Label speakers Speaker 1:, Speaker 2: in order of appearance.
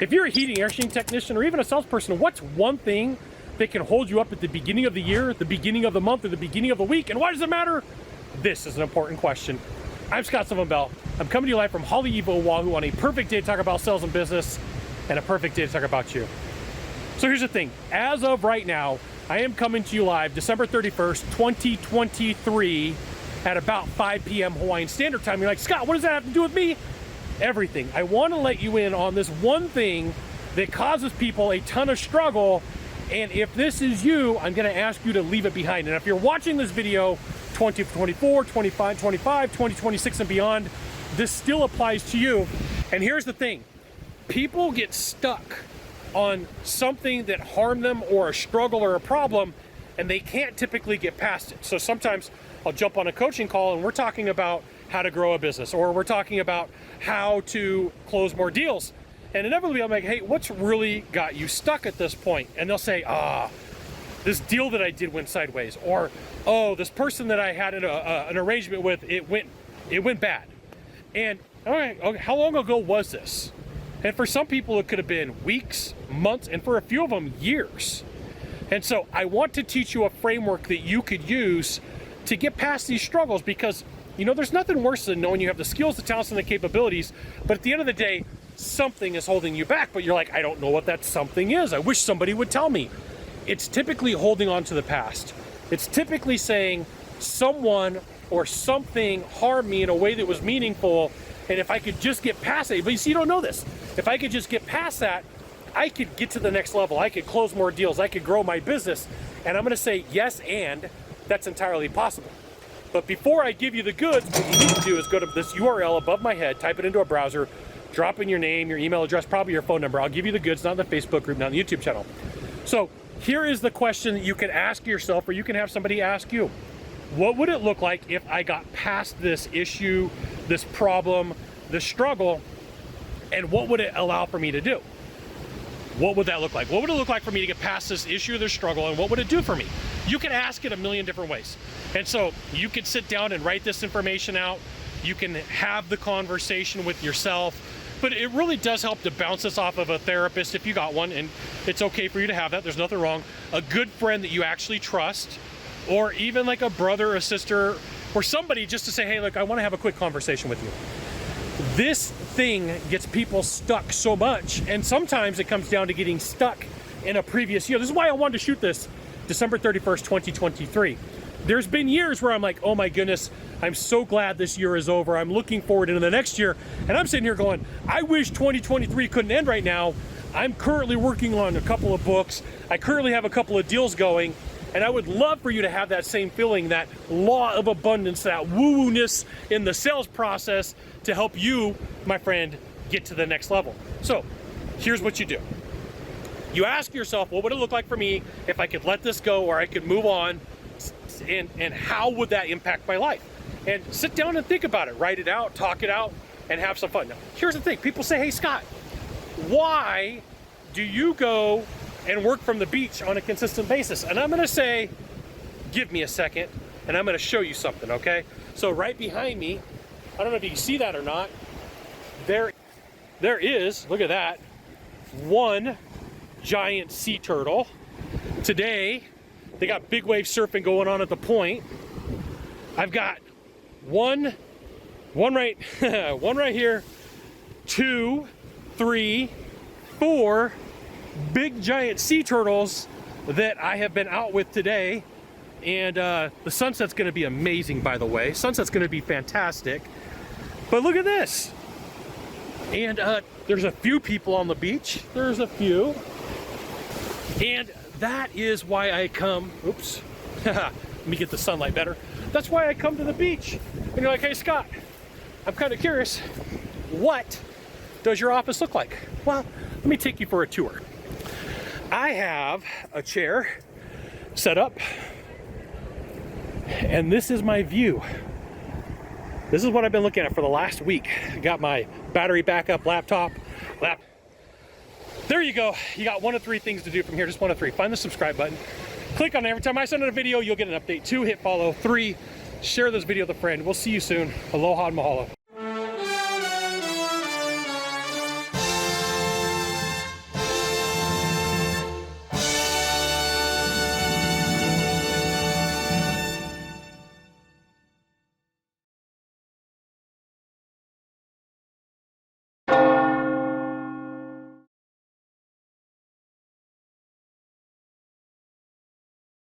Speaker 1: If you're a heating air conditioning technician or even a salesperson, what's one thing that can hold you up at the beginning of the year, the beginning of the month, or the beginning of the week? And why does it matter? This is an important question. I'm Sylvan Bell. I'm coming to you live from Holly, Evo, Oahu on a perfect day to talk about sales and business and a perfect day to talk about you. So here's the thing. As of right now, I am coming to you live December 31st, 2023 at about 5 p.m. Hawaiian Standard Time. You're like, Scott, what does that have to do with me? Everything. I want to let you in on this one thing that causes people a ton of struggle. And if this is you, I'm going to ask you to leave it behind. And if you're watching this video 2024, 25, 25, 2026 and beyond, this still applies to you. And here's the thing. People get stuck on something that harmed them or a struggle or a problem, and they can't typically get past it. So sometimes I'll jump on a coaching call and we're talking about how to grow a business, or we're talking about how to close more deals. And inevitably I'm like, hey, what's really got you stuck at this point? And they'll say, this deal that I did went sideways, or, oh, this person that I had an arrangement with, it went bad. And all right, okay, how long ago was this? And for some people, it could have been weeks, months, and for a few of them, years. And so I want to teach you a framework that you could use to get past these struggles, because you know, there's nothing worse than knowing you have the skills, the talents, and the capabilities, but at the end of the day, something is holding you back, but you're like, I don't know what that something is. I wish somebody would tell me. It's typically holding on to the past. It's typically saying someone or something harmed me in a way that was meaningful, and if I could just get past it, but you see, you don't know this. If I could just get past that, I could get to the next level. I could close more deals. I could grow my business. And I'm going to say yes, and that's entirely possible. But before I give you the goods, what you need to do is go to this URL above my head, type it into a browser, drop in your name, your email address, probably your phone number. I'll give you the goods, not in the Facebook group, not in the YouTube channel. So here is the question that you can ask yourself, or you can have somebody ask you. What would it look like if I got past this issue, this problem, this struggle, and what would it allow for me to do? What would that look like? What would it look like for me to get past this issue, this struggle, and what would it do for me? You can ask it a million different ways. And so you can sit down and write this information out. You can have the conversation with yourself, but it really does help to bounce this off of a therapist if you got one, and it's okay for you to have that. There's nothing wrong. A good friend that you actually trust, or even like a brother or a sister or somebody, just to say, hey, look, I want to have a quick conversation with you. This thing gets people stuck so much, and sometimes it comes down to getting stuck in a previous year. This is why I wanted to shoot this December 31st, 2023. There's been years where I'm like, oh my goodness, I'm so glad this year is over. I'm looking forward into the next year. And I'm sitting here going, I wish 2023 couldn't end right now. I'm currently working on a couple of books. I currently have a couple of deals going. And I would love for you to have that same feeling, that law of abundance, that woo-woo-ness in the sales process to help you, my friend, get to the next level. So here's what you do. You ask yourself, what would it look like for me if I could let this go, or I could move on, and how would that impact my life? And sit down and think about it, write it out, talk it out, and have some fun. Now, here's the thing. People say, hey, Scott, why do you go and work from the beach on a consistent basis? And I'm gonna say, give me a second, and I'm gonna show you something, okay? So right behind me, I don't know if you can see that or not, there is, look at that, one giant sea turtle. Today, they got big wave surfing going on at the point. I've got one right, one right here, 2, 3, 4 big giant sea turtles that I have been out with today. And the sunset's gonna be amazing, by the way. Sunset's gonna be fantastic. But look at this. And there's a few people on the beach. There's a few. And that is why I come, oops, let me get the sunlight better. That's why I come to the beach. And you're like, hey, Scott, I'm kind of curious, what does your office look like? Well, let me take you for a tour. I have a chair set up, and this is my view. This is what I've been looking at for the last week. I got my battery backup laptop. There you go. You got one of 3 things to do from here, just one of 3. Find the subscribe button. Click on it. Every time I send out a video, you'll get an update. 2, hit follow. 3, share this video with a friend. We'll see you soon. Aloha and mahalo.